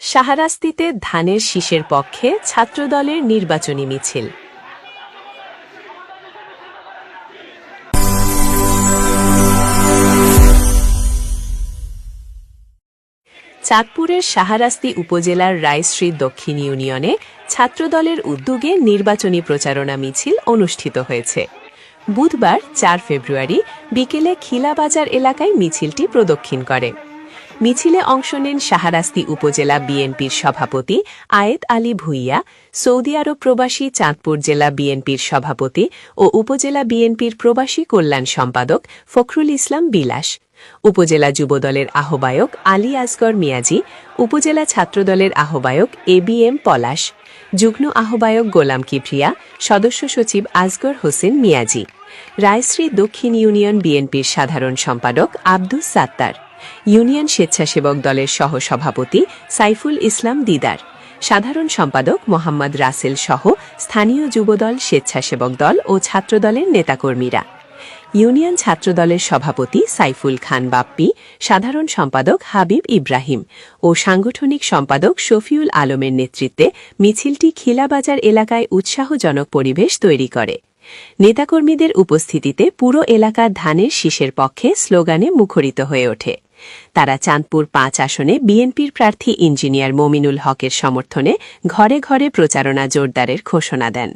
শাহরাস্তিতে ধানের শীষের পক্ষে ছাত্রদলের নির্বাচনী মিছিল। চাঁদপুরের শাহরাস্তি উপজেলার রায়শ্রী দক্ষিণ ইউনিয়নে ছাত্রদলের উদ্যোগে নির্বাচনী প্রচারণা মিছিল অনুষ্ঠিত হয়েছে। বুধবার ৪ ফেব্রুয়ারি বিকেলে খিলাবাজার এলাকায় মিছিলটি প্রদক্ষিণ করে। মিছিলে অংশ নেন শাহরাস্তি উপজেলা বিএনপির সভাপতি আয়েদ আলী ভুইয়া, সৌদি আরব প্রবাসী চাঁদপুর জেলা বিএনপির সভাপতি ও উপজেলা বিএনপির প্রবাসী কল্যাণ সম্পাদক ফখরুল ইসলাম বিলাস, উপজেলা যুবদলের আহ্বায়ক আলী আসগর মিয়াজি, উপজেলা ছাত্রদলের আহ্বায়ক এবিএম পলাশ, যুগ্ম আহ্বায়ক গোলাম কিবরিয়া, সদস্য সচিব আসগর হোসেন মিয়াজি, রায়শ্রী দক্ষিণ ইউনিয়ন বিএনপির সাধারণ সম্পাদক আব্দুস সাত্তার, ইউনিয়ন স্বেচ্ছাসেবক দলের সহসভাপতি সাইফুল ইসলাম দিদার, সাধারণ সম্পাদক মোহাম্মদ রাসেল সহ স্থানীয় যুবদল, স্বেচ্ছাসেবক দল ও ছাত্রদলের নেতাকর্মীরা, ইউনিয়ন ছাত্রদলের সভাপতি সাইফুল খান বাপ্পি, সাধারণ সম্পাদক হাবিব ইব্রাহিম ও সাংগঠনিক সম্পাদক শফিউল আলমের নেতৃত্বে মিছিলটি খিলাবাজার এলাকায় উৎসাহজনক পরিবেশ তৈরি করে। নেতাকর্মীদের উপস্থিতিতে পুরো এলাকা ধানের শীষের পক্ষে স্লোগানে মুখরিত হয়ে ওঠে। তারা চাঁদপুর ৫ আসনে বিএনপির প্রার্থী ইঞ্জিনিয়ার মমিনুল হকের সমর্থনে ঘরে ঘরে প্রচারণা জোরদারের ঘোষণা দেন।